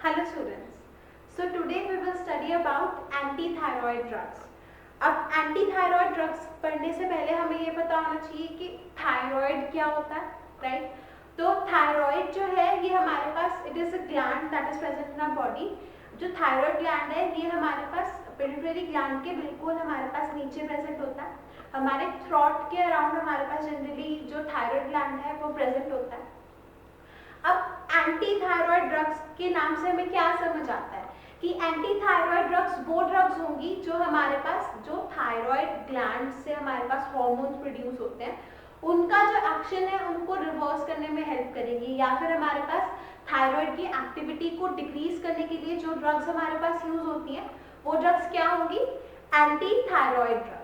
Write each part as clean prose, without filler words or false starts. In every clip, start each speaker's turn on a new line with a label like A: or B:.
A: Hello students. So today we will study about anti-thyroid drugs. अब anti-thyroid drugs पढ़ने से पहले हमें ये पता होना चाहिए कि थायराइड क्या होता है, राइट? तो थायराइड जो है ये हमारे पास it is a gland that is present in our body. जो थायराइड ग्लैंड है ये हमारे पास पिट्यूटरी ग्लैंड के बिल्कुल हमारे पास नीचे प्रेजेंट होता है. हमारे थ्रोट के अराउंड हमारे पास जनरली जो थायराइड ग्लैंड है वो प्रेजेंट होता है. अब एंटी थायराइड ड्रग्स के नाम से हमें क्या समझ आता है कि एंटी थायराइड ड्रग्स वो ड्रग्स होंगी जो हमारे पास जो थायराइड ग्लैंड से हमारे पास हार्मोन्स प्रोड्यूस होते हैं उनका जो एक्शन है उनको रिवर्स करने में हेल्प करेगी, या फिर हमारे पास थायराइड की एक्टिविटी को डिक्रीज करने के लिए जो ड्रग्स हमारे पास यूज होती हैं वो ड्रग्स क्या होंगी? Anti thyroid drugs.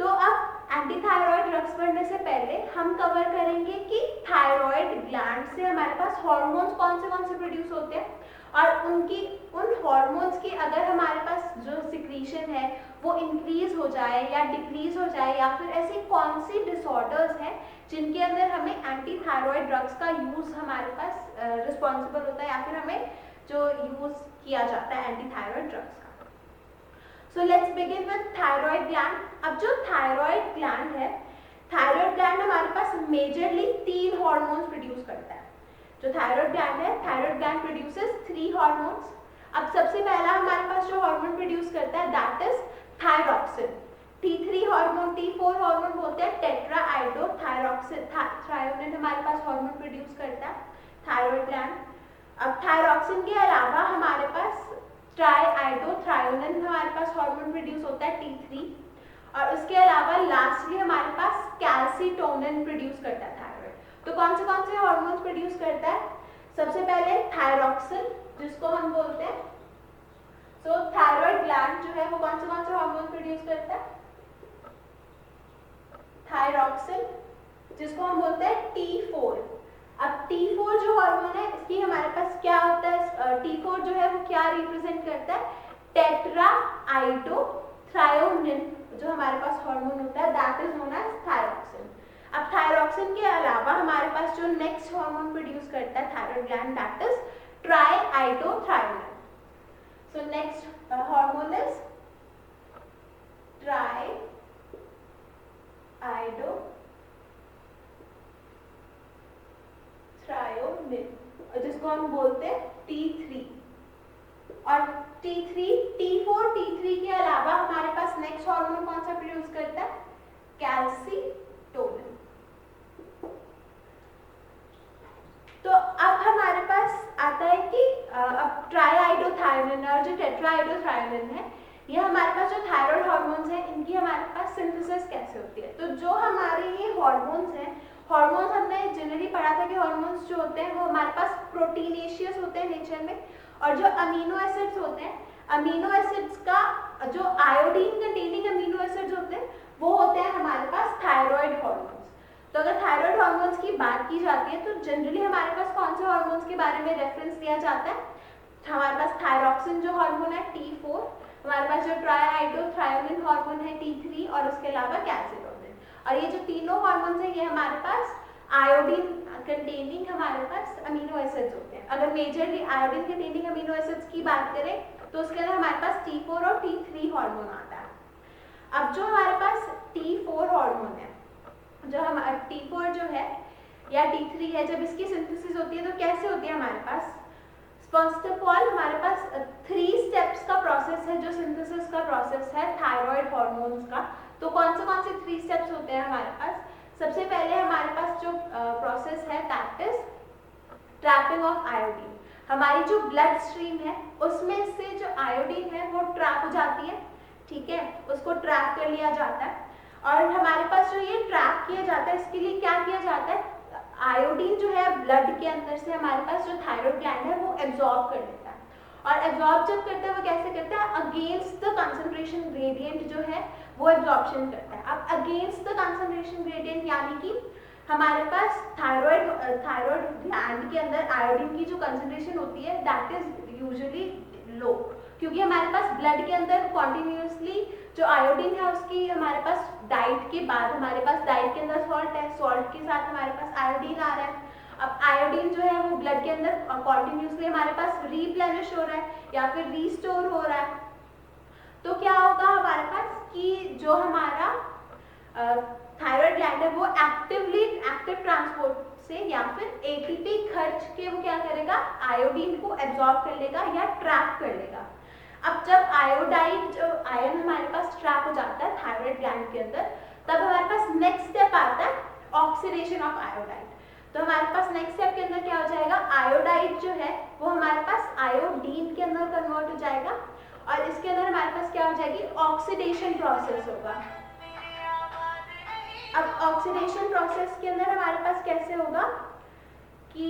A: तो अब एंटी थायराइड ड्रग्स पढ़ने से पहले हम कवर करेंगे कि थायराइड ग्लैंड से हमारे पास हार्मोन्स कौन से प्रोड्यूस होते हैं और उन हार्मोन्स की अगर हमारे पास जो सिक्रीशन है वो इंक्रीज हो जाए या डिक्रीज हो जाए, या फिर ऐसी कौन सी डिसऑर्डर्स हैं जिनके अंदर हमें एंटी थायराइड ड्रग्स का यूज हमारे पास रिस्पॉन्सिबल होता है, या फिर हमें जो यूज किया जाता है एंटी थायराइड ड्रग्स का. So let's begin with thyroid gland. अब जो thyroid gland है, thyroid gland हमारे पास मेजरली 3 हार्मोन्स प्रोड्यूस करता है. जो thyroid gland है, thyroid gland produces 3 हार्मोन्स. अब सबसे पहला हमारे पास जो हार्मोन प्रोड्यूस करता है that is thyroxine. T3 hormone, T4 hormone बोलते हैं टेट्रा आइडो थायरॉक्सिन. थायरोनिन हमारे पास हार्मोन प्रोड्यूस करता है thyroid gland. अब थायरॉक्सिन के अलावा हमारे पास ट्राइआइडोथ्रायोनिन हमारे पास हार्मोन प्रोड्यूस होता है T3, और उसके अलावा लास्टली हमारे पास कैल्सीटोनिन प्रोड्यूस करता है थायराइड. तो कौन से हार्मोन्स प्रोड्यूस करता है? सबसे पहले थायरॉक्सिन जिसको हम बोलते हैं. सो थायराइड ग्लैंड जो है वो कौन से हार्मोन प्रोड्यूस करता है? थायरॉक्सिन जिसको हम बोलते हैं T4. अब T4 जो हार्मोन है इसकी हमारे पास क्या होता है? T4 जो है वो क्या रिप्रेजेंट करता है? टेट्रा आइडोथ्रायोनिन जो हमारे पास हार्मोन होता है that is known as thyroxine. अब थायरॉक्सिन के अलावा हमारे पास जो नेक्स्ट हार्मोन प्रोड्यूस करता है thyroid gland that is triiodothyronine. So next hormone is triiodothyronine जिसको हम बोलते हैं T3. और T4, T3 के अलावा हमारे पास नेक्स्ट हार्मोन कौन सा प्रोड्यूस करता है? कैल्सीटोनिन. तो अब हमारे पास आता है कि अब ट्राइआइडोथ्रायोनिन और जो टेट्राआइडोथ्रायोनिन है ये हमारे पास जो थायराइड हार्मोन्स हैं इनकी हमारे पास सिंथेसिस कैसे होती है. तो जो हमारे ये हार्मोन्स हैं, हार्मोन्स हमने जनरली पढ़ा था कि हार्मोन्स जो होते हैं वो हमारे पास प्रोटीनेशियस होते हैं नेचर में, और जो अमीनो एसिड्स होते हैं, अमीनो एसिड्स का जो आयोडीन कंटेनिंग अमीनो एसिड्स होते हैं वो होते हैं हमारे पास थायराइड हार्मोन्स. तो अगर थायराइड हार्मोन्स की बात की जाती है तो जनरली हमारे पास कौन से हार्मोन्स के बारे में रेफरेंस दिया जाता है? हमारे पास थायरॉक्सिन जो हार्मोन है T4, हमारे पास जो ट्राइआइडोथ्रायोनिन हार्मोन है T3, और उसके अलावा कैल्सीटोनिन. और ये जो तीनों हार्मोन्स हैं ये हमारे पास आयोडीन कंटेनिंग हमारे पास अमीनो एसिड्स होते हैं. अगर majorly iodine containing amino acids की बात करें तो उसके अंदर हमारे पास T4 और T3 हार्मोन आता है. अब जो हमारे पास T4 हार्मोन है, जो हमारा T4 जो है या T3 है, जब इसकी सिंथेसिस होती है तो कैसे होती है हमारे पास? फर्स्ट ऑफ ऑल हमारे पास 3 स्टेप्स का प्रोसेस है जो सिंथेसिस का प्रोसेस है थायराइड हार्मोन्स का. तो कौन से 3 स्टेप्स होते हैं हमारे पास? सबसे पहले हमारे पास जो प्रोसेस है that is trapping of iodine. हमारी जो ब्लड स्ट्रीम है उसमें से जो आयोडीन है वो ट्रैप हो जाती है, ठीक है, उसको ट्रैप कर लिया जाता है. और हमारे पास जो ये ट्रैप किया जाता है इसके लिए क्या किया जाता है? आयोडीन जो है ब्लड के अंदर से हमारे पास जो थायराइड ग्लैंड है वो एब्जॉर्ब कर लेता है. और एब्जॉर्ब जब करता है वो कैसे करता है? अगेंस्ट द कंसंट्रेशन ग्रेडियंट जो है वो एब्जॉर्प्शन करता है. अब अगेंस्ट द कंसंट्रेशन ग्रेडियंट यानी कि हमारे पास थायराइड ग्लैंड के अंदर आयोडीन की जो कंसंट्रेशन होती है दैट इज यूजुअली लो, क्योंकि हमारे पास ब्लड के अंदर कॉन्टिन्यूसली जो आयोडीन है उसकी हमारे पास डाइट के बाद हमारे पास डाइट के अंदर सॉल्ट है, सॉल्ट के साथ हमारे पास आयोडीन आ रहा है. अब आयोडीन आयोडीन जो है वो ब्लड के अंदर कॉन्टिन्यूसली हमारे पास रीप्लेनिश हो रहा है या फिर रीस्टोर हो रहा है, तो क्या होगा हमारे पास कि जो हमारा थायराइड ग्लैंड है वो एक्टिव ट्रांसपोर्ट से या फिर एटीपी खर्च के वो क्या करेगा, आयोडीन को एब्जॉर्ब कर लेगा या ट्रैप कर लेगा। अब जब आयोडाइड जो आयन हमारे पास ट्रैप हो जाता है थायराइड ग्लैंड के अंदर, तब हमारे पास नेक्स्ट स्टेप आता है ऑक्सीडेशन ऑफ आयोडाइड। तो हमारे पास नेक्स्ट स्टेप के अंदर क्या हो जाएगा, आयोडाइड जो है वो हमारे पास आयोडीन के अंदर कन्वर्ट हो जाएगा और इसके अंदर हमारे पास क्या हो जाएगी, ऑक्सीडेशन प्रोसेस होगा। अब ऑक्सीडेशन प्रोसेस के अंदर हमारे पास कैसे होगा कि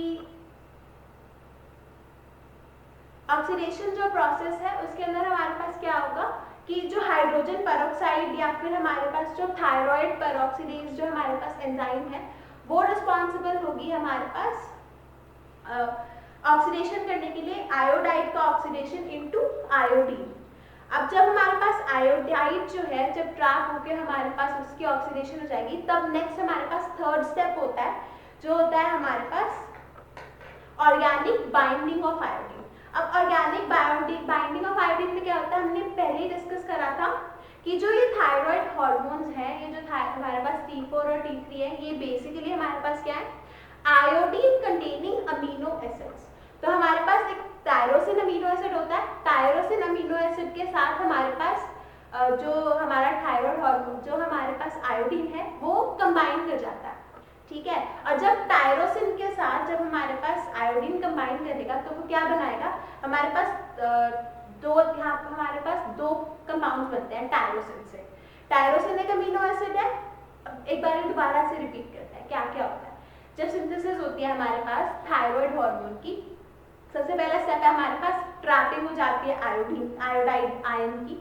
A: ऑक्सीडेशन जो प्रोसेस है उसके अंदर हमारे पास क्या होगा कि जो हाइड्रोजन पेरोक्साइड या फिर हमारे पास जो थायराइड पेरोक्सीडेज जो हमारे पास एंजाइम है वो रिस्पॉन्सिबल होगी हमारे पास ऑक्सीडेशन करने के लिए आयोडाइड का ऑक्सीडेशन इनटू आयोडीन। अब जब हमारे पास आयोडाइड जो है जब ट्रैप होकर हमारे पास उसकी ऑक्सीडेशन हो जाएगी, तब नेक्स्ट हमारे पास थर्ड स्टेप होता है जो होता है हमारे पास ऑर्गेनिक बाइंडिंग ऑफ आयोडीन। अब ऑर्गेनिक बाइंडिंग ऑफ आयोडीन में क्या होता है, हमने पहले ही डिस्कस करा था कि जो ये थायराइड हार्मोन्स हैं, ये जो हमारे पास T4 और T3 है, ये बेसिकली हमारे पास क्या है, आयोडीन कंटेनिंग अमीनो एसिड्स। तो हमारे पास एक टायरोसिन अमीनो एसिड होता है, टायरोसिन अमीनो एसिड के साथ हमारे पास जो हमारा थायराइड हार्मोन जो हमारे पास आयोडीन है वो कंबाइन कर जाता है, ठीक है। और जब टायरोसिन के साथ जब हमारे पास आयोडीन कंबाइन करेगा तो वो क्या बनाएगा, हमारे पास यहाँ हमारे पास दो कंपाउंड्स बनते हैं टायरोसिन से। टायरोसिन एक अमीनो एसिड है। एक बार दोबारा से रिपीट करते हैं क्या क्या होता है। जब सिंथेसिस होती है हमारे पास थायराइड हार्मोन की, सबसे पहला स्टेप है हमारे पास ट्रैपिंग हो जाती है आयोडाइड आयन की।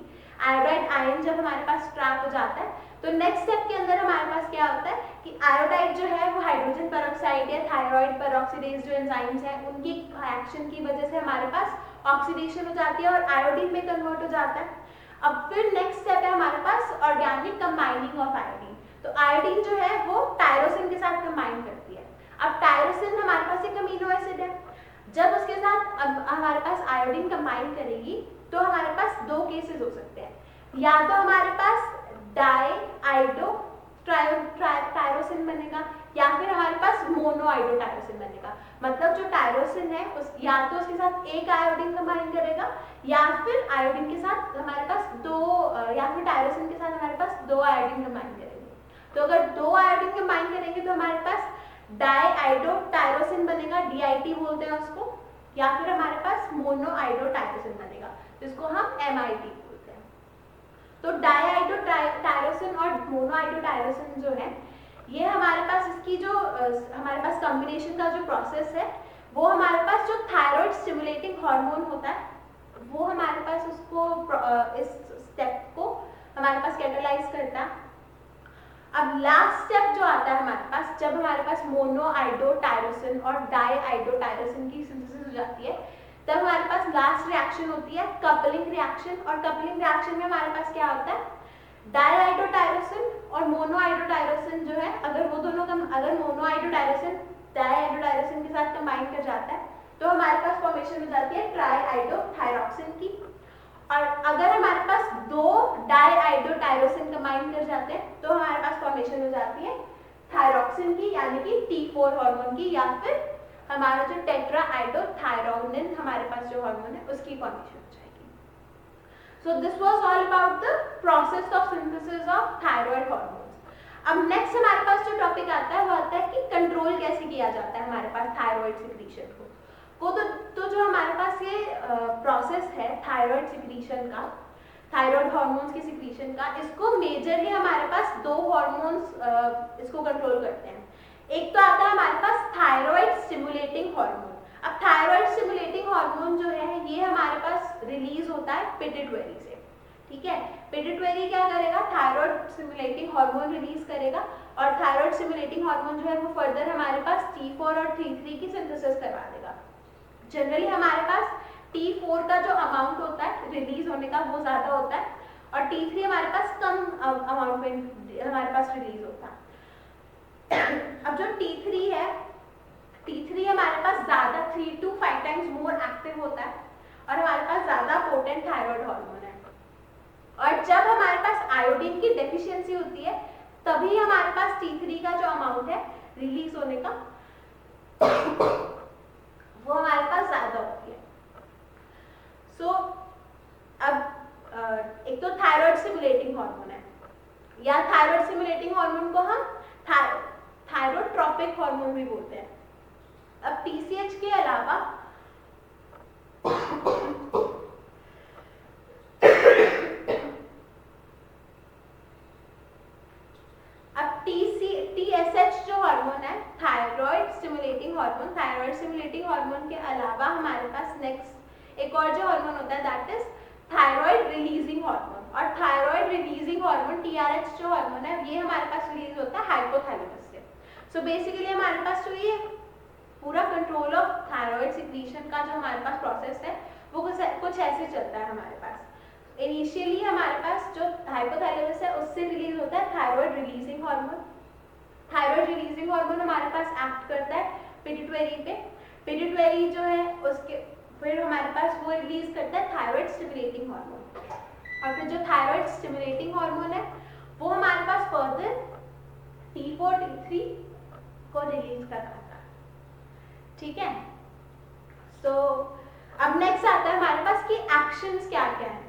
A: आयोडाइड आयन जब हमारे पास ट्रैप हो जाता है तो नेक्स्ट स्टेप के अंदर हमारे पास क्या होता है कि आयोडाइड जो है वो हाइड्रोजन पेरोक्साइड या थायराइड पेरोक्सीडेज जो एंजाइम्स हैं उनकी एक्शन की वजह से हमारे पास ऑक्सीडेशन हो जाती है और आयोडीन में कन्वर्ट हो जाता है। अब फिर नेक्स्ट स्टेप है हमारे पास ऑर्गेनिक कंबाइनिंग ऑफ आयोडीन। तो आयोडीन जो है वो टायरोसिन के साथ कंबाइन करती है। अब टायरोसिन हमारे पास एक अमीनो एसिड है, जब उसके साथ अब हमारे पास आयोडीन कंबाइन करेगी तो हमारे पास दो केसेस हो सकते हैं, या तो हमारे पास डाईआइडो टायरोसिन बनेगा या फिर हमारे पास मोनोआइडो टायरोसिन बनेगा। मतलब जो टायरोसिन है उस या तो उसके साथ एक आयोडीन कंबाइन करेगा या फिर आयोडीन के साथ हमारे पास दो या फिर टायरोसिन के साथ हमारे पास दो आयोडीन कंबाइन करेंगे। तो अगर दो आयोडीन कंबाइन करेंगे तो हमारे पास डाईआइडो टायरोसिन बनेगा, DIT बोलते हैं उसको, या फिर हमारे पास मोनोआइडो टायरोसिन बनेगा जिसको हम MIT बोलते हैं। तो डाईआइडो टायरोसिन और मोनोआइडो टायरोसिन जो है ये हमारे पास इसकी जो हमारे पास कॉम्बिनेशन का जो प्रोसेस है वो हमारे पास जो थायराइड स्टिमुलेटिंग हार्मोन होता है वो हमारे पास उसको इस स्टेप को हमारे पास कैटालाइज करता है। अब लास्ट स्टेप जो आता है हमारे पास, जब हमारे पास मोनोआइडो टायरोसिन और डाईआइडो टायरोसिन की सिंथेसिस हो जाती है तब हमारे पास लास्ट रिएक्शन होती है कपलिंग रिएक्शन। और कपलिंग रिएक्शन में हमारे पास क्या होता है, डाईआइडो टायरोसिन और मोनोआइडो टायरोसिन जो है अगर वो दोनों अगर मोनोआइडो टायरोसिन डाईआइडो टायरोसिन के साथ कंबाइन कर जाता है तो हमारे पास फॉर्मेशन हो जाती है ट्राईआइडो थायरॉक्सिन की। और अगर हमारे पास दो डाईआइडो टायरोसिन कंबाइन कर जाते हैं तो हमारे पास फॉर्मेशन हो जाती है थायरॉक्सिन की यानी कि T4 हार्मोन की, या फिर हमारा जो टेट्राआइडो थायरोनिन हमारे पास जो हार्मोन है उसकी फॉर्मेशन हो जाएगी। So this was all about the process of synthesis of thyroid hormones. अब नेक्स्ट हमारे पास जो टॉपिक आता है वो आता है कि कंट्रोल कैसे किया जाता है हमारे पास थायराइड सिक्रीशन को। तो जो हमारे पास ये प्रोसेस है थायराइड सिक्रीशन का, थायराइड हार्मोन्स की सिक्रीशन का, इसको मेजरली हमारे पास दो हार्मोन्स इसको कंट्रोल करते हैं। एक तो आता है हमारे पास थायराइड स्टिमुलेटिंग हार्मोन। अब थायराइड स्टिमुलेटिंग हार्मोन जो है ये हमारे पास रिलीज होता है पिट्यूटरी से, ठीक है। पिट्यूटरी क्या करेगा, थायराइड स्टिमुलेटिंग हार्मोन रिलीज करेगा और थायराइड स्टिमुलेटिंग हार्मोन जो है वो फर्दर हमारे पास T4 और T3 की सिंथेसिस करवा देगा। जनरली हमारे पास T4 का जो अमाउंट होता है रिलीज होने का वो ज्यादा होता है और T3 हमारे पास कम अमाउंट में हमारे पास रिलीज होता है। अब जो T3 है, T3 हमारे एक्टिव होता है और हमारे पास ज़्यादा पोटेंट थायराइड हार्मोन है। और जब हमारे पास आयोडीन की डेफिशिएंसी होती है तभी हमारे पास T3 का जो अमाउंट है रिलीज होने का वो हमारे पास ज़्यादा होती है। सो अब एक तो थायराइड स्टिमुलेटिंग हार्मोन है या थायराइड स्टिमुलेटिंग हार्मोन को हम थायरोट्रोपिक हार्मोन भी बोलते हैं। अब TCH के अलावा अब TSH जो हार्मोन है thyroid stimulating hormone, thyroid stimulating hormone के अलावा हमारे पास नेक्स्ट एक और जो हार्मोन होता है that is thyroid releasing hormone. और थायराइड रिलीजिंग हार्मोन TRH जो हार्मोन है ये हमारे पास रिलीज होता है हाइपोथैलेमस से। सो बेसिकली हमारे पास जो ये पूरा कंट्रोल ऑफ थायराइड सिक्रीशन का जो हमारे पास प्रोसेस है वो कुछ ऐसे चलता है। हमारे पास इनिशियली हमारे पास जो हाइपोथैलेमस है उससे रिलीज होता है thyroid releasing hormone. Thyroid releasing hormone हमारे पास एक्ट करता है पिट्यूटरी पे, पिट्यूटरी जो है उसके फिर हमारे पास वो रिलीज करता है थायराइड स्टिमुलेटिंग हार्मोन। और फिर जो थायराइड स्टिमुलेटिंग हार्मोन है वो हमारे पास फर्दर T4 T3 को रिलीज कराता है। ठीक है, सो अब नेक्स्ट आता है हमारे पास कि एक्शंस क्या क्या है।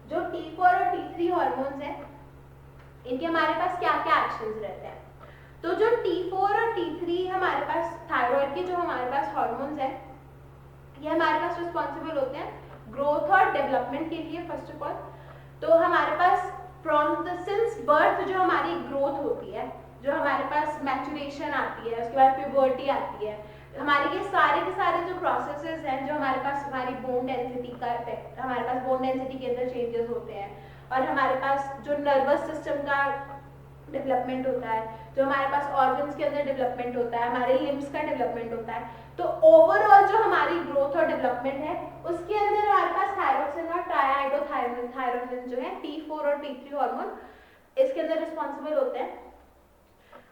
A: जो T4 और T3 हार्मोन्स हैं इनके हमारे पास क्या क्या एक्शंस रहते हैं। तो जो T4 और T3 हमारे पास थायराइड के जो हमारे पास हार्मोन्स हैं ये हमारे पास रिस्पॉन्सिबल होते हैं ग्रोथ और डेवलपमेंट के लिए। फर्स्ट ऑफ ऑल तो हमारे पास फ्रॉम द सिंस बर्थ जो हमारी ग्रोथ होती है, जो हमारे पास मैचुरेशन आती है, उसके बाद प्यूबर्टी आती है, हमारे ये सारे के सारे जो प्रोसेसेस हैं जो हमारे पास हमारी बोन डेंसिटी का इफेक्ट, हमारे पास बोन डेंसिटी के अंदर चेंजेस होते हैं और हमारे पास जो नर्वस सिस्टम का डेवलपमेंट होता है, जो हमारे पास ऑर्गन्स के अंदर डेवलपमेंट होता है, हमारे लिम्स का डेवलपमेंट होता है। तो ओवरऑल जो हमारी ग्रोथ और डेवलपमेंट है उसके अंदर हमारे पास थायरोक्सिन और ट्राइआइडोथायरोसिन जो है T4 और T3 हार्मोन इसके अंदर रिस्पॉन्सिबल होते हैं।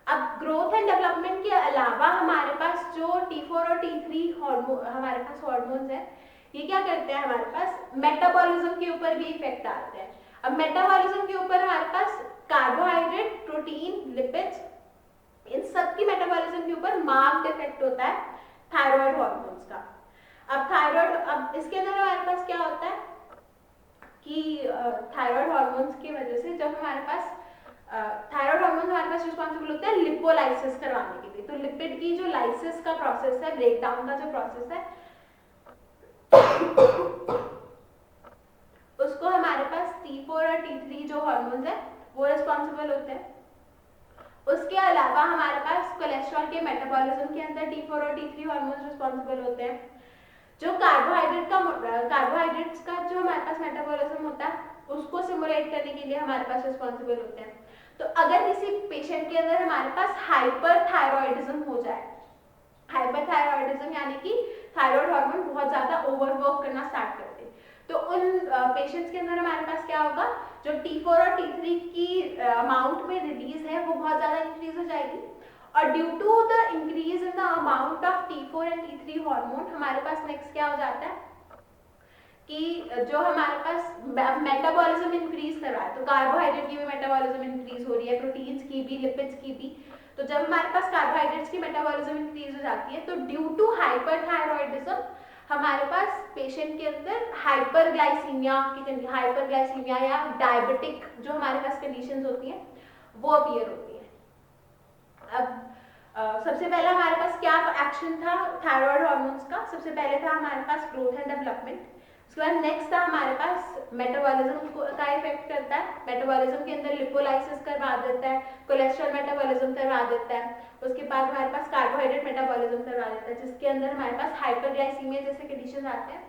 A: अब ग्रोथ एंड डेवलपमेंट के अलावा हमारे पास जो T4 और T3 हार्मोन हमारे पास हार्मोन्स हैं ये क्या करते हैं, हमारे पास मेटाबॉलिज्म के ऊपर भी इफेक्ट डालते हैं। अब मेटाबॉलिज्म के ऊपर हमारे पास कार्बोहाइड्रेट, प्रोटीन, लिपिड्स इन सब की मेटाबॉलिज्म के ऊपर मार्क्ड इफेक्ट होता है थायराइड हार्मोन्स का। अब थायराइड, अब इसके अंदर हमारे पास क्या होता है कि थायराइड हार्मोन्स की वजह से जब हमारे पास थायराइड हार्मोन हमारे पास रिस्पॉन्सिबल होते हैं लिपोलाइसिस करवाने के लिए। तो लिपिड की जो लाइसिस का प्रोसेस है, ब्रेक डाउन का जो प्रोसेस है उसको हमारे पास T4 और T3 जो हार्मोन्स है वो रिस्पॉन्सिबल होते हैं। उसके अलावा हमारे पास कोलेस्ट्रॉल के मेटाबॉलिज्म के अंदर T4 और T3 हार्मोन्स रिस्पॉन्सिबल होते हैं। जो कार्बोहाइड्रेट्स का जो हमारे पास मेटाबॉलिज्म होता है उसको सिमुलेट करने के लिए हमारे पास रिस्पॉन्सिबल होते हैं। तो अगर किसी पेशेंट के अंदर हमारे पास हाइपरथायरॉइडिज्म हो जाए, हाइपरथायरॉइडिज्म यानी कि थायराइड हार्मोन बहुत ज्यादा ओवरवर्क करना स्टार्ट करते हैं, तो उन पेशेंट्स के अंदर हमारे पास क्या होगा, जो T4 और T3 की अमाउंट में रिलीज है वो बहुत ज्यादा इंक्रीज हो जाएगी। और due to the increase in the amount of T4 and T3 hormone हमारे पास नेक्स्ट क्या हो जाता है कि जो हमारे पास मेटाबॉलिज्म इंक्रीज कर रहा है, तो कार्बोहाइड्रेट की भी मेटाबॉलिज्म इंक्रीज हो रही है, प्रोटीन्स की भी, लिपिड्स की भी। तो जब हमारे पास कार्बोहाइड्रेट्स की मेटाबॉलिज्म इंक्रीज हो जाती है तो ड्यू टू हाइपरथायरॉइडिज्म हमारे पास पेशेंट के अंदर हाइपरग्लाइसीमिया या डायबिटिक जो हमारे पास कंडीशंस होती हैं वो अपीयर होती है। अब सबसे पहले हमारे पास क्या एक्शन था थायराइड हार्मोन्स का, सबसे पहले था हमारे पास ग्रोथ एंड डेवलपमेंट। उसके बाद नेक्स्ट था हमारे पास मेटाबॉलिज्म का इफेक्ट करता है, मेटाबॉलिज्म के अंदर लिपोलाइसिस करवा देता है, कोलेस्ट्रॉल मेटाबॉलिज्म करवा देता है। उसके बाद हमारे पास कार्बोहाइड्रेट मेटाबॉलिज्म करवा देता है जिसके अंदर हमारे पास हाइपरग्लाइसीमिया जैसे कंडीशन आते हैं।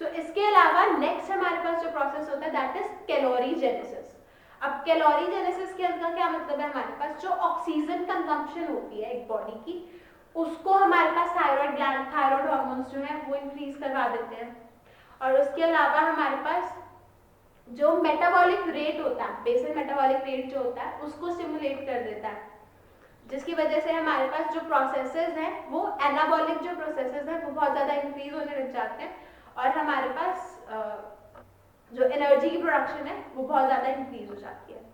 A: सो इसके अलावा नेक्स्ट हमारे पास जो प्रोसेस होता है दैट इज कैलोरीजेनेसिस। अब कैलोरीजेनेसिस के अंदर क्या मतलब है, हमारे पास जो ऑक्सीजन कंजम्पशन होती है एक बॉडी की उसको हमारे पास थायराइड हार्मोन्स जो है वो इंक्रीज करवा देते हैं। और उसके अलावा हमारे पास जो मेटाबॉलिक रेट होता है, बेसल मेटाबॉलिक रेट जो होता है उसको स्टिमुलेट कर देता है। जिसकी वजह से हमारे पास जो प्रोसेसेस हैं वो एनाबॉलिक जो प्रोसेसेस हैं वो बहुत ज़्यादा इंक्रीज होने लग जाते हैं और हमारे पास जो एनर्जी की प्रोडक्शन है वो बहुत ज़्यादा इंक्रीज हो जाती है।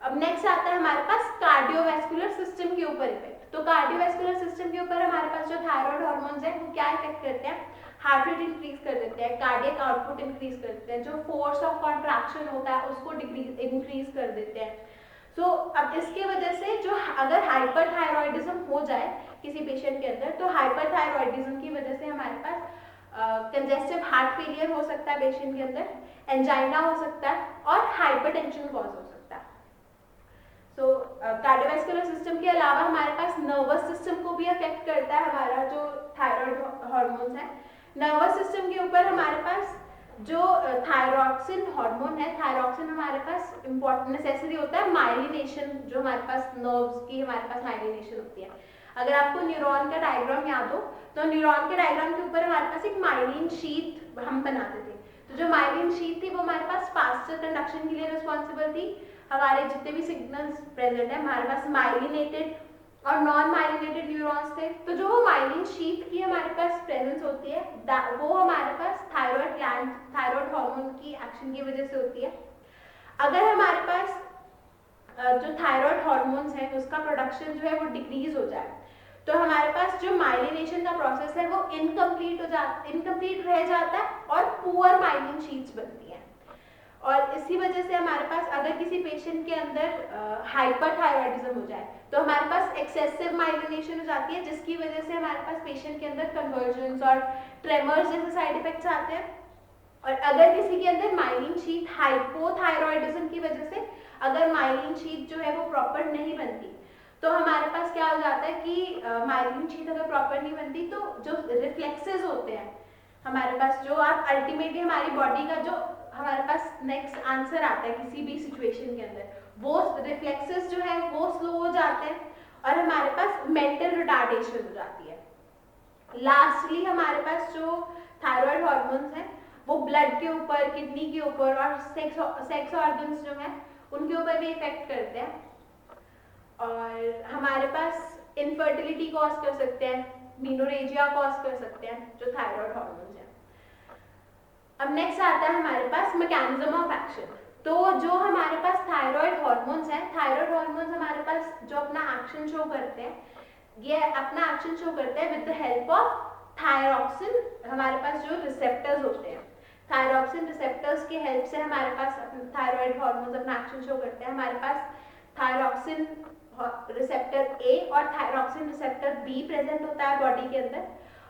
A: अब नेक्स्ट आता है हमारे पास कार्डियोवैस्कुलर सिस्टम के ऊपर इफेक्ट। तो कार्डियोवैस्कुलर सिस्टम के ऊपर हमारे पास जो थायराइड हार्मोन्स हैं वो क्या इफेक्ट करते हैं, हार्ट रेट इंक्रीज कर देते हैं, कार्डियक आउटपुट इंक्रीज कर देते हैं, जो फोर्स ऑफ कॉन्ट्रैक्शन होता है उसको इंक्रीज कर देते हैं। सो अब इसकी वजह से जो अगर हाइपरथायरॉयडिज्म हो जाए किसी पेशेंट के अंदर तो हाइपरथायरॉयडिज्म की वजह से हमारे पास कंजेस्टिव हार्ट फेलियर हो सकता है पेशेंट के अंदर, एंजाइना हो सकता है और हाइपरटेंशन कॉज हो सकता है। सो कार्डियोवैस्कुलर सिस्टम के अलावा हमारे पास नर्वस सिस्टम को भी अफेक्ट करता है हमारा जो थायराइड हार्मोन्स है। नर्वस सिस्टम के ऊपर हमारे पास जो थायरॉक्सिन हार्मोन है, थायरॉक्सिन हमारे पास इम्पोर्टेंट नेसेसरी होता है माइलिनेशन, जो हमारे पास नर्व्स की हमारे पास माइलिनेशन होती है। अगर आपको न्यूरॉन का डायग्राम याद हो तो न्यूरॉन के डायग्राम के ऊपर हमारे पास एक माइलिन शीथ हम बनाते थे। तो जो माइलिन शीथ थी वो हमारे पास फास्टर कंडक्शन के लिए रिस्पॉन्सिबल थी। हमारे जितने भी सिग्नल्स प्रेजेंट है हमारे पास माइलिनेटेड और नॉन माइलिनेटेड न्यूरॉन्स थे। तो जो वो माइलिन शीथ की हमारे पास प्रेजेंस होती है वो हमारे पास थायराइड ग्लैंड, थायराइड हार्मोन की एक्शन की वजह से होती है। अगर हमारे पास जो थायराइड हार्मोन्स है उसका प्रोडक्शन जो है वो डिक्रीज हो जाए तो हमारे पास जो माइलिनेशन का प्रोसेस है वो इनकम्प्लीट रह जाता है और पुअर माइलिन शीट्स बनती हैं। और इसी वजह से हमारे पास अगर किसी पेशेंट के अंदर हाइपरथायरॉयडिज्म हो जाए तो हमारे पास एक्सेसिव माइलिनेशन हो जाती है, जिसकी वजह से हमारे पास पेशेंट के अंदर कन्वर्जन्स और ट्रेमर्स जैसे साइड इफेक्ट्स आते हैं। और अगर किसी के अंदर माइलिन शीट हाइपोथायरॉयडिज्म की वजह से अगर माइलिन शीट जो है वो प्रॉपर नहीं बनती तो हमारे पास क्या हो जाता है कि माइलिन शीट अगर प्रॉपर नहीं बनती तो जो रिफ्लेक्सेस होते हैं हमारे पास, जो आप अल्टीमेटली हमारी बॉडी का जो हमारे पास नेक्स्ट आंसर आता है किसी भी सिचुएशन के अंदर, वो रिफ्लेक्सेस जो है वो स्लो हो जाते हैं और हमारे पास मेंटल रिटार्डेशन हो जाती है। लास्टली हमारे पास जो थायराइड हार्मोन्स हैं वो ब्लड के ऊपर, किडनी के ऊपर और सेक्स ऑर्गन्स जो हैं उनके ऊपर भी इफेक्ट करते हैं और हमारे पास इनफर्टिलिटी कॉज कर सकते हैं, मीनोरेजिया कॉज कर सकते हैं जो थायराइड हार्मोन्स हैं। अब नेक्स्ट आता है हमारे पास मैकेनिज्म ऑफ एक्शन। तो जो हमारे पास थायराइड हार्मोन्स हैं, थायराइड हार्मोन्स हमारे पास जो अपना एक्शन शो करते हैं, ये अपना एक्शन शो करते हैं with the help of thyroxine. हमारे पास जो रिसेप्टर्स होते हैं, थायरॉक्सिन रिसेप्टर्स के हेल्प से हमारे पास थायराइड हार्मोन्स अपना एक्शन शो करते हैं। हमारे पास थायरॉक्सिन रिसेप्टर ए और थायरॉक्सिन रिसेप्टर बी प्रेजेंट होता है बॉडी के अंदर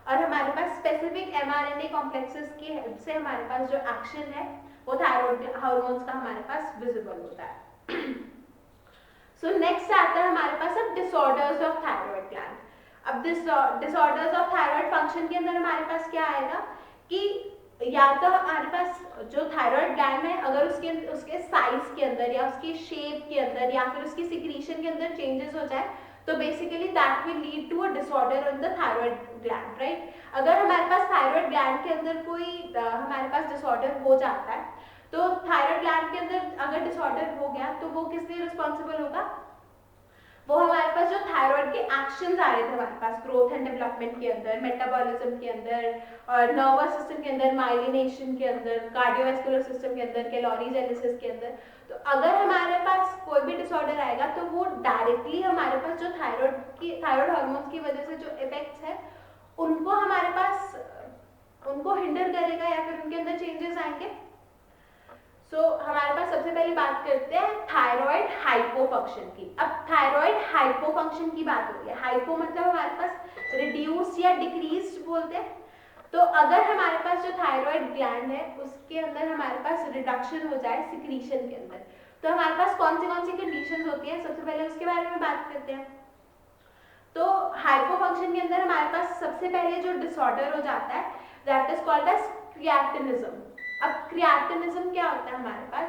A: और हमारे पास स्पेसिफिक एमआरएनए कॉम्प्लेक्सेस की हेल्प से हमारे पास जो एक्शन है वो थायराइड हार्मोन्स का हमारे पास विजिबल होता है। सो नेक्स्ट आता है हमारे पास अब डिसऑर्डर्स ऑफ थायराइड ग्लैंड। अब डिसऑर्डर्स ऑफ थायराइड फंक्शन के अंदर हमारे पास क्या आएगा कि या तो हमारे पास जो थायराइड ग्लैंड है अगर उसके साइज के अंदर या उसके शेप के अंदर या फिर उसकी सिक्रीशन के अंदर चेंजेस हो जाए तो basically that will lead to a disorder in the thyroid gland, right. अगर हमारे पास थायराइड ग्लैंड के अंदर कोई हमारे पास डिसऑर्डर हो जाता है तो थायराइड ग्लैंड के अंदर अगर डिसऑर्डर हो गया तो वो किस लिए रिस्पॉन्सिबल होगा, वो हमारे पास जो थायराइड के एक्शंस आ रहे थे हमारे पास ग्रोथ एंड डेवलपमेंट के अंदर, मेटाबॉलिज्म के अंदर और नर्वस सिस्टम के अंदर, माइलिनेशन के अंदर, कार्डियोवैस्कुलर सिस्टम के अंदर, कैलोरी जेनेसिस के अंदर, तो अगर हमारे पास कोई भी डिसऑर्डर आएगा तो वो डायरेक्टली हमारे पास जो थायराइड हार्मोन्स की वजह से जो इफेक्ट्स है उनको हमारे पास उनको हिंडर करेगा या फिर उनके अंदर चेंजेस आएंगे। सो हमारे पास सबसे पहले बात करते हैं थायराइड हाइपोफंक्शन की। अब थायराइड हाइपोफंक्शन की बात होती है, हाइपो मतलब हमारे पास रिड्यूस या डिक्रीज बोलते हैं। तो अगर हमारे पास जो थायराइड ग्लैंड है उसके अंदर हमारे पास रिडक्शन हो जाए सिक्रीशन के अंदर तो हमारे पास कौन सी कंडीशंस होती हैं, सबसे पहले उसके बारे में बात करते हैं। तो हाइपोफंक्शन के अंदर हमारे पास सबसे पहले जो डिसऑर्डर हो जाता है दैट इज कॉल्ड एज क्रिएटिनिज्म। अब क्रिएटिनिज्म क्या होता है हमारे पास,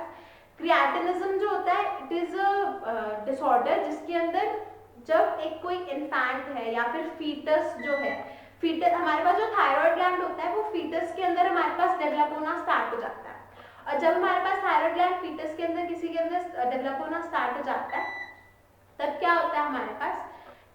A: क्रिएटिनिज्म जो होता है इट इज अ डिसऑर्डर जिसके अंदर जब एक कोई इन्फेंट है या फिर फीटस जो है, फीटस हमारे पास जो थायराइड ग्लैंड होता है वो फीटस के अंदर हमारे पास डेवलप होना स्टार्ट हो जाता है और जब हमारे पास थायराइड ग्लैंड फीटस के अंदर किसी के अंदर डेवलप होना स्टार्ट हो जाता है तब क्या होता है हमारे पास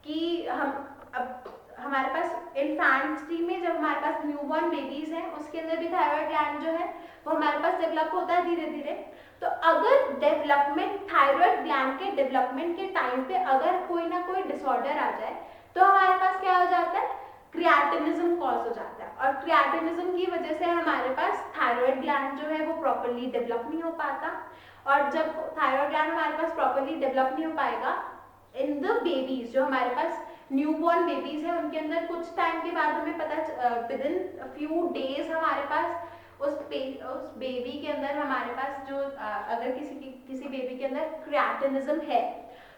A: कि हम अब हमारे पास इन्फेंट्री में जब हमारे पास न्यूबॉर्न बेबीज हैं उसके अंदर भी थायराइड ग्लैंड जो है वो हमारे पास डेवलप होता है धीरे धीरे। तो अगर डेवलपमेंट थायराइड ग्लैंड के डेवलपमेंट के टाइम पे अगर कोई ना कोई डिसऑर्डर आ जाए तो हमारे पास क्या हो जाता है, क्रिएटिनिज्म कॉज हो जाता है। और क्रिएटिनिज्म की वजह से हमारे पास थायराइड ग्लैंड जो है वो प्रॉपरली डेवलप नहीं हो पाता। और जब थायराइड ग्लैंड हमारे पास प्रॉपरली डेवलप नहीं हो पाएगा इन द बेबीज, जो हमारे पास न्यूबॉर्न बेबीज है उनके अंदर कुछ टाइम के बाद हमें पता विद इन फ्यू डेज हमारे पास उस बेबी के अंदर हमारे पास जो अगर किसी बेबी के अंदर क्रिएटिनिज्म है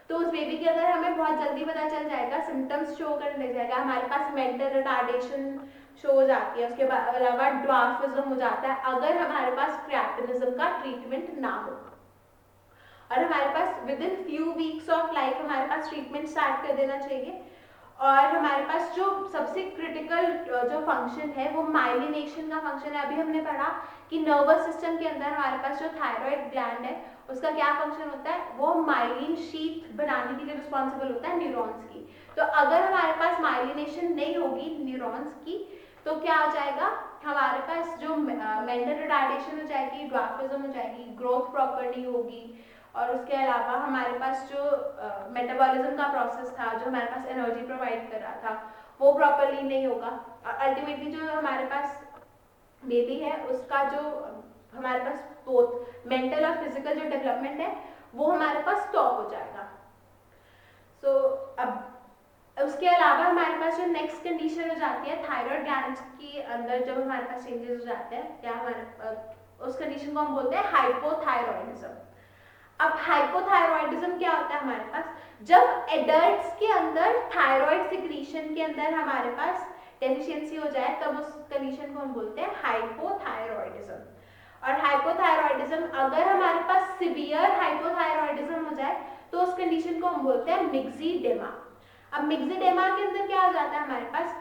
A: तो उस बेबी के अंदर हमें बहुत जल्दी पता चल जाएगा, सिम्टम्स शो करने लग जाएगा। हमारे पास मेंटल रिटार्डेशन शो हो जाती है, उसके अलावा ड्वार्फिज्म हो जाता है अगर हमारे पास क्रिएटिनिज्म का ट्रीटमेंट ना हो। और हमारे पास within few weeks of life हमारे पास ट्रीटमेंट स्टार्ट कर देना चाहिए। और हमारे पास जो सबसे क्रिटिकल जो फंक्शन है वो माइलिनेशन का फंक्शन है। अभी हमने पढ़ा कि नर्वस सिस्टम के अंदर हमारे पास जो थायराइड ग्लैंड है उसका क्या फंक्शन होता है, वो माइलिन शीथ बनाने के लिए रिस्पॉन्सिबल होता है न्यूरॉन्स की। तो अगर हमारे पास माइलिनेशन नहीं होगी न्यूरॉन्स की तो क्या हो जाएगा, हमारे पास जो मेंटल रिटार्डेशन हो जाएगी, ड्वार्फिज्म हो जाएगी, ग्रोथ प्रॉपर नहीं होगी। और उसके अलावा हमारे पास जो मेटाबॉलिज्म का प्रोसेस था, जो हमारे पास एनर्जी प्रोवाइड कर रहा था, वो प्रॉपरली नहीं होगा। और अल्टीमेटली जो हमारे पास बेबी है उसका जो हमारे पास बोथ मेंटल और फिजिकल जो डेवलपमेंट है वो हमारे पास स्टॉप हो जाएगा। सो अब उसके अलावा हमारे पास जो नेक्स्ट कंडीशन हो जाती है थायराइड ग्लैंड के अंदर जब हमारे पास चेंजेस हो जाते हैं, या हमारे उस कंडीशन को हम बोलते हैं हाइपोथायरॉयडिज्म। अब हाइपोथायरॉयडिज्म क्या होता है हमारे पास, जब एडल्ट्स के अंदर थायराइड सिक्रीशन के अंदर हमारे पास डेफिशिएंसी हो जाए तब उस कंडीशन को हम बोलते हैं हाइपोथायरॉयडिज्म। और हाइपोथायरॉयडिज्म अगर हमारे पास सिवियर हाइपोथायरॉयडिज्म हो जाए तो उस कंडीशन को हम बोलते हैं मिक्सीडेमा। अब मिक्सीडेमा के अंदर क्या हो जाता है, हमारे पास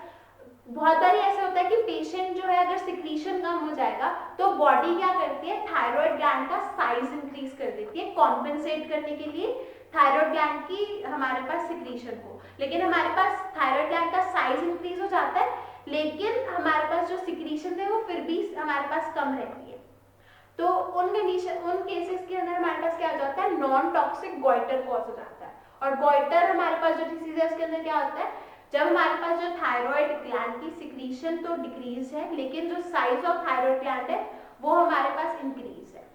A: बहुत बार ऐसा होता है कि पेशेंट जो है अगर सिक्रीशन कम हो जाएगा तो बॉडी क्या करती है, थायराइड ग्लैंड का साइज इंक्रीज कर देती है कॉम्पेंसेट करने के लिए थायराइड ग्लैंड की हमारे पास सिक्रीशन को। लेकिन हमारे पास थायराइड ग्लैंड का साइज इंक्रीज हो जाता है लेकिन हमारे पास जो सिक्रीशन है वो फिर भी हमारे पास कम रहती है। तो उन केसेस के अंदर हमारे पास क्या हो जाता है, नॉन टॉक्सिक गॉइटर कॉज हो जाता है। और गॉइटर हमारे पास जो डिसीज है उसके अंदर क्या होता है, जब हमारे पास जो थायराइड ग्लैंड की सिक्रीशन तो डिक्रीज है लेकिन जो साइज ऑफ थायराइड ग्लैंड है वो हमारे पास इंक्रीज है।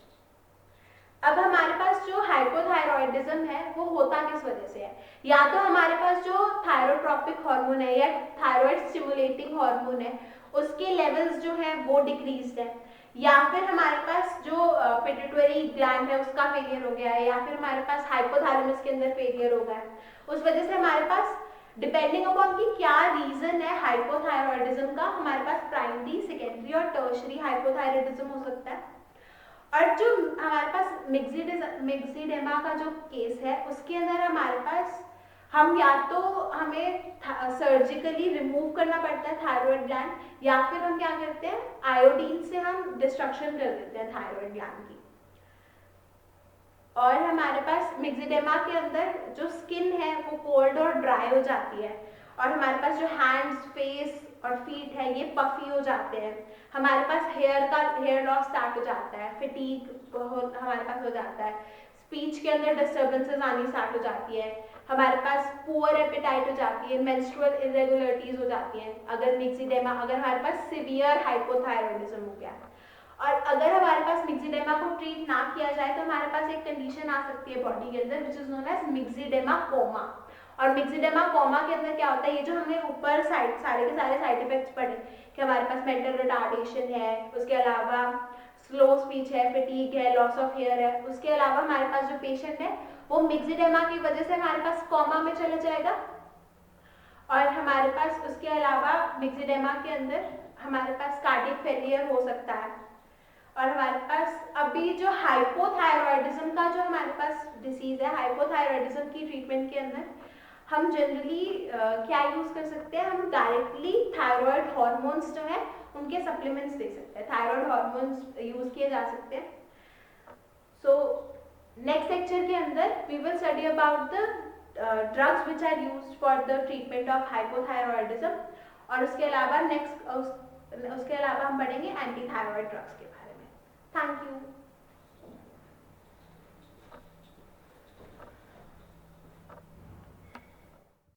A: अब हमारे पास जो हाइपोथायरॉयडिज्म है वो होता किस वजह से है, या तो हमारे पास जो थायरोट्रोपिक हार्मोन है या थायराइड स्टिमुलेटिंग हार्मोन है उसके लेवल्स जो है वो डिक्रीज्ड है, या फिर हमारे पास जो पिट्यूटरी ग्लैंड है उसका फेलियर हो गया है, या फिर हमारे पास हाइपोथैलेमस के अंदर फेलियर हो गया है। उस वजह से हमारे पास डिपेंडिंग अपॉन कि क्या रीजन है हाइपोथायरॉयडिज्म का, हमारे पास प्राइमरी, सेकेंडरी और टर्शरी हाइपोथायरॉयडिज्म हो सकता है। और जो हमारे पास मिक्सीडेमा का जो केस है उसके अंदर हमारे पास हम या तो हमें सर्जिकली रिमूव करना पड़ता है थायराइड ग्लैंड, या फिर हम क्या करते हैं आयोडीन से हम डिस्ट्रक्शन कर देते हैं थायराइड ग्लैंड की। और हमारे पास मिक्सीडेमा के अंदर जो स्किन है वो कोल्ड और ड्राई हो जाती है, और हमारे पास जो हैंड्स, फेस और फीट है ये पफी हो जाते हैं। हमारे पास हेयर लॉस स्टार्ट हो जाता है, फिटीग हमारे पास हो जाता है, स्पीच के अंदर डिस्टर्बेंसेस आनी स्टार्ट हो जाती है, हमारे पास पुअर एपेटाइट हो जाती है, मेंस्ट्रुअल इरेगुलरिटीज हो जाती हैं अगर मिक्सीडेमा, अगर हमारे पास सिवियर हाइपोथायरॉयडिज्म हो गया। और अगर हमारे पास मिक्सीडेमा को ट्रीट ना किया जाए तो हमारे पास एक कंडीशन आ सकती है बॉडी के अंदर which is known as myxoedema coma. और मिक्सीडेमा कोमा के अंदर क्या होता है, ये जो हमने ऊपर सारे के सारे साइड इफेक्ट्स पढ़े कि हमारे पास मेंटल रिटार्डेशन है, उसके अलावा स्लो स्पीच है, फिटीग है, लॉस ऑफ हेयर है, उसके अलावा हमारे पास जो पेशेंट है वो मिक्सीडेमा की वजह से हमारे पास कोमा में चला जाएगा। और हमारे पास उसके अलावा मिक्सीडेमा के अंदर हमारे पास कार्डियक फेलियर हो सकता है। और हमारे पास अभी जो हाइपोथायरॉयडिज्म का जो हमारे पास डिसीज है, हाइपोथायरॉयडिज्म की ट्रीटमेंट के अंदर हम जनरली क्या यूज कर सकते हैं, हम डायरेक्टली थायराइड हार्मोन्स जो है उनके सप्लीमेंट्स दे सकते हैं, थायराइड हार्मोन्स यूज किए जा सकते हैं। सो नेक्स्ट लेक्चर के अंदर we will study about the drugs which are used for the treatment of hypothyroidism, और उसके अलावा नेक्स्ट उसके अलावा हम पढ़ेंगे एंटी थायरॉयड ड्रग्स के बारे में।